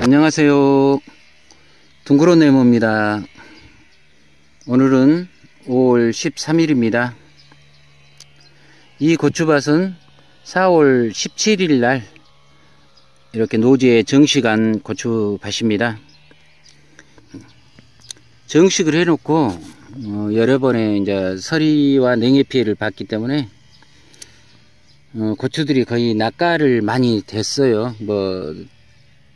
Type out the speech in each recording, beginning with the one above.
안녕하세요. 둥그런 네모입니다. 오늘은 5월 13일입니다. 이 고추밭은 4월 17일 날 이렇게 노지에 정식한 고추밭입니다. 정식을 해놓고 여러 번의 이제 서리와 냉해 피해를 봤기 때문에 고추들이 거의 낙가를 많이 됐어요. 뭐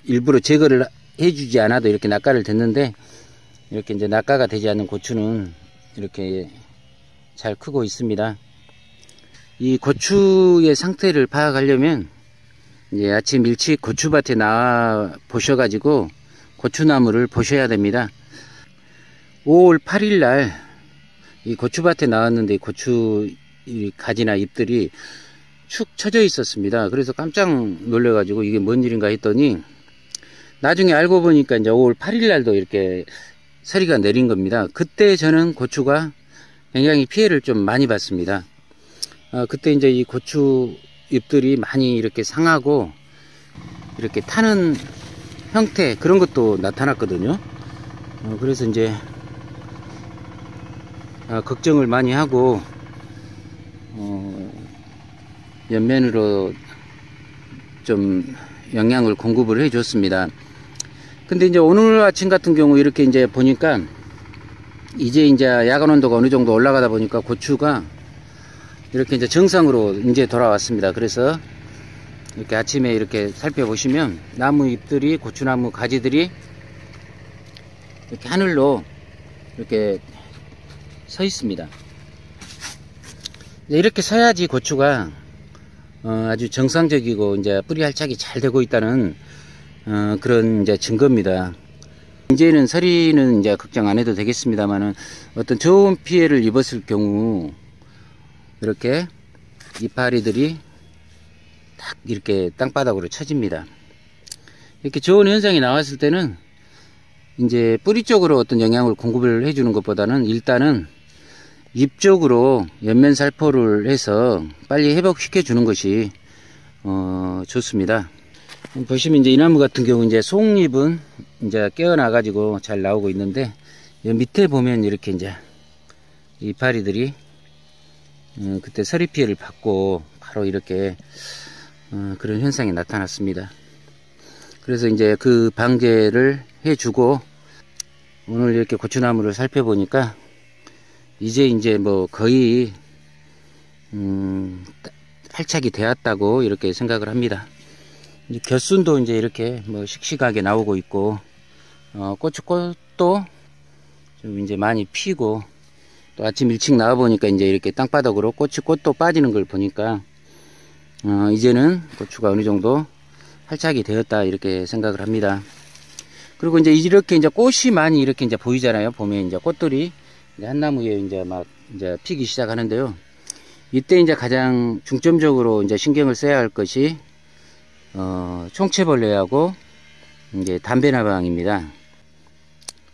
일부러 제거를 해주지 않아도 이렇게 낙가를 됐는데, 이렇게 이제 낙가가 되지 않는 고추는 이렇게 잘 크고 있습니다. 이 고추의 상태를 파악하려면 이제 아침 일찍 고추밭에 나와 보셔가지고 고추나무를 보셔야 됩니다. 5월 8일 날 이 고추밭에 나왔는데 고추 가지나 잎들이 축 처져 있었습니다. 그래서 깜짝 놀래가지고 이게 뭔 일인가 했더니 나중에 알고 보니까 이제 5월 8일 날도 이렇게 서리가 내린 겁니다. 그때 저는 고추가 굉장히 피해를 좀 많이 봤습니다. 그때 이제 이 고추 잎들이 많이 이렇게 상하고 이렇게 타는 형태, 그런 것도 나타났거든요. 그래서 이제 걱정을 많이 하고 연면으로 좀 영양을 공급을 해 줬습니다. 근데 이제 오늘 아침 같은 경우 이렇게 이제 보니까 이제 야간 온도가 어느 정도 올라가다 보니까 고추가 이렇게 이제 정상으로 이제 돌아왔습니다. 그래서 이렇게 아침에 이렇게 살펴보시면 나무 잎들이, 고추나무 가지들이 이렇게 하늘로 이렇게 서 있습니다. 이렇게 서야지 고추가 아주 정상적이고 이제 뿌리 활착이 잘 되고 있다는 그런 이제 증거입니다. 이제는 서리는 이제 걱정 안 해도 되겠습니다만은 어떤 좋은 피해를 입었을 경우 이렇게 이파리들이 딱 이렇게 땅바닥으로 쳐집니다. 이렇게 좋은 현상이 나왔을 때는 이제 뿌리 쪽으로 어떤 영양을 공급을 해주는 것보다는 일단은 잎 쪽으로 연면 살포를 해서 빨리 회복시켜 주는 것이 좋습니다. 보시면 이제 이 나무 같은 경우 이제 속잎은 이제 깨어나 가지고 잘 나오고 있는데, 밑에 보면 이렇게 이제 이파리들이 그때 서리 피해를 받고 바로 이렇게 그런 현상이 나타났습니다. 그래서 이제 그 방제를 해주고 오늘 이렇게 고추나무를 살펴보니까 이제 뭐 거의 활착이 되었다고 이렇게 생각을 합니다. 이제 겨순도 이제 이렇게 뭐 씩씩하게 나오고 있고, 고추꽃도 좀 이제 많이 피고, 또 아침 일찍 나와 보니까 이제 이렇게 땅바닥으로 고추꽃도 빠지는 걸 보니까 이제는 고추가 어느 정도 활착이 되었다 이렇게 생각을 합니다. 그리고 이제 이렇게 이제 꽃이 많이 이렇게 이제 보이잖아요. 보면 이제 꽃들이 이제 한 나무에 이제 막 이제 피기 시작하는데요. 이때 이제 가장 중점적으로 이제 신경을 써야 할 것이 총채벌레하고 이제 담배나방입니다.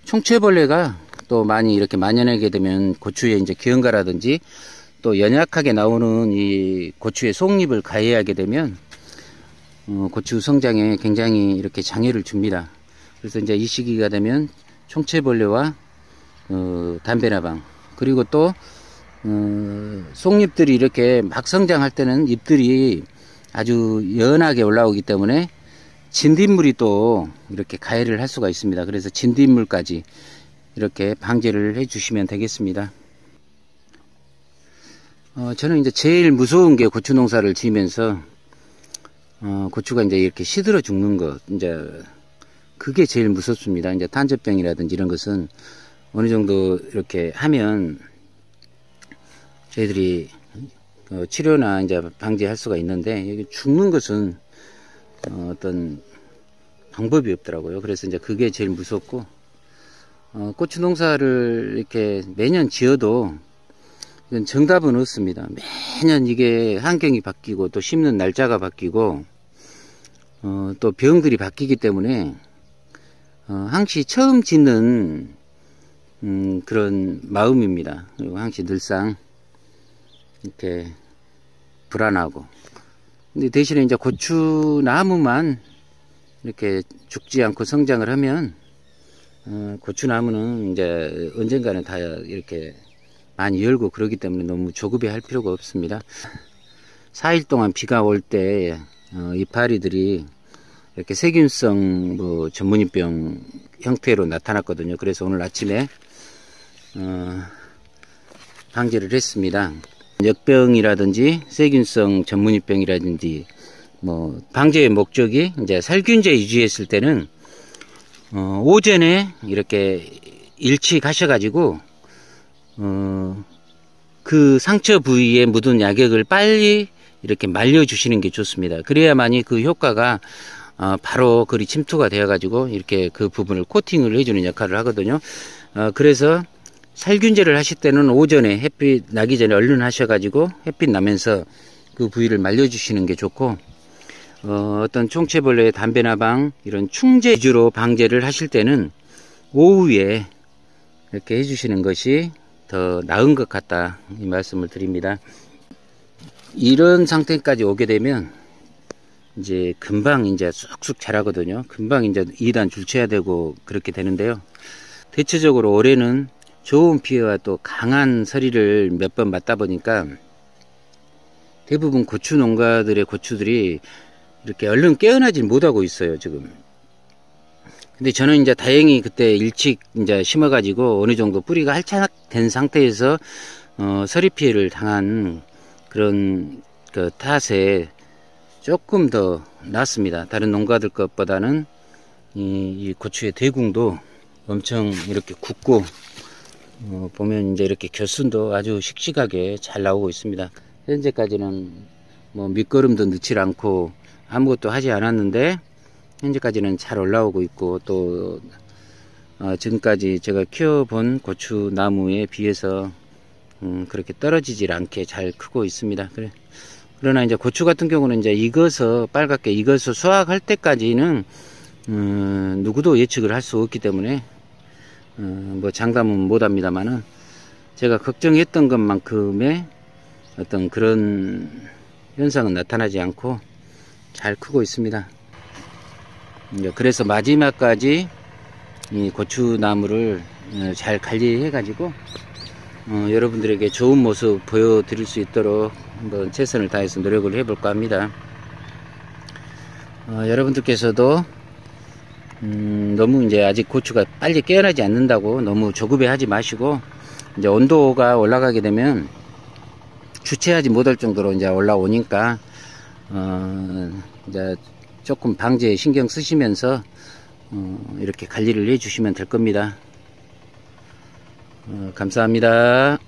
총채벌레가 또 많이 이렇게 만연하게 되면 고추에 이제 기형가라든지 또 연약하게 나오는 이 고추의 속잎을 가해하게 되면 고추 성장에 굉장히 이렇게 장애를 줍니다. 그래서 이제 이 시기가 되면 총채벌레와 담배나방, 그리고 또 속잎들이 이렇게 막 성장할 때는 잎들이 아주 연하게 올라오기 때문에 진딧물이 또 이렇게 가해를 할 수가 있습니다. 그래서 진딧물까지 이렇게 방제를 해 주시면 되겠습니다. 저는 이제 제일 무서운 게 고추 농사를 지으면서 고추가 이제 이렇게 시들어 죽는 것, 이제 그게 제일 무섭습니다. 이제 탄저병이라든지 이런 것은 어느 정도 이렇게 하면 저희들이 치료나 이제 방지할 수가 있는데, 여기 죽는 것은 어떤 방법이 없더라고요. 그래서 이제 그게 제일 무섭고, 고추 농사를 이렇게 매년 지어도 이건 정답은 없습니다. 매년 이게 환경이 바뀌고 또 심는 날짜가 바뀌고 또 병들이 바뀌기 때문에 항시 처음 짓는 그런 마음입니다. 그리고 항시 늘상 이렇게 불안하고, 근데 대신에 이제 고추나무만 이렇게 죽지 않고 성장을 하면 고추나무는 이제 언젠가는 다 이렇게 많이 열고 그러기 때문에 너무 조급해 할 필요가 없습니다. 4일 동안 비가 올 때 이파리들이 이렇게 세균성 뭐 전문이병 형태로 나타났거든요. 그래서 오늘 아침에 방제를 했습니다. 역병이라든지 세균성 전문이병이라든지 뭐 방제의 목적이 이제 살균제 유지했을 때는 오전에 이렇게 일찍 하셔가지고 그 상처 부위에 묻은 약액을 빨리 이렇게 말려주시는 게 좋습니다. 그래야만이 그 효과가 바로 그리 침투가 되어가지고 이렇게 그 부분을 코팅을 해주는 역할을 하거든요. 그래서 살균제를 하실 때는 오전에 햇빛 나기 전에 얼른 하셔가지고 햇빛 나면서 그 부위를 말려주시는 게 좋고, 어떤 총체벌레 담배나방 이런 충제 위주로 방제를 하실 때는 오후에 이렇게 해주시는 것이 더 나은 것 같다, 이 말씀을 드립니다. 이런 상태까지 오게 되면 이제 금방 이제 쑥쑥 자라거든요. 금방 이제 2단 줄쳐야 되고 그렇게 되는데요. 대체적으로 올해는 좋은 피해와 또 강한 서리를 몇 번 맞다 보니까 대부분 고추 농가들의 고추들이 이렇게 얼른 깨어나질 못하고 있어요, 지금. 근데 저는 이제 다행히 그때 일찍 이제 심어가지고 어느 정도 뿌리가 활착된 상태에서 서리 피해를 당한 그런 그 탓에 조금 더 낫습니다. 다른 농가들 것보다는 이 고추의 대궁도 엄청 이렇게 굵고 보면 이제 이렇게 겨순도 아주 씩씩하게 잘 나오고 있습니다. 현재까지는 뭐 밑거름도 넣지 않고 아무것도 하지 않았는데 현재까지는 잘 올라오고 있고, 또 지금까지 제가 키워본 고추 나무에 비해서 그렇게 떨어지질 않게 잘 크고 있습니다. 그러나 이제 고추 같은 경우는 이제 익어서 빨갛게 익어서 수확할 때까지는 누구도 예측을 할 수 없기 때문에 뭐 장담은 못합니다만은 제가 걱정했던 것만큼의 어떤 그런 현상은 나타나지 않고 잘 크고 있습니다. 그래서 마지막까지 이 고추나무를 잘 관리해 가지고 여러분들에게 좋은 모습 보여드릴 수 있도록 한번 최선을 다해서 노력을 해볼까 합니다. 여러분들께서도 너무 이제 아직 고추가 빨리 깨어나지 않는다고 너무 조급해 하지 마시고, 이제 온도가 올라가게 되면 주체하지 못할 정도로 이제 올라오니까 이제 조금 방제에 신경 쓰시면서 이렇게 관리를 해 주시면 될 겁니다. 감사합니다.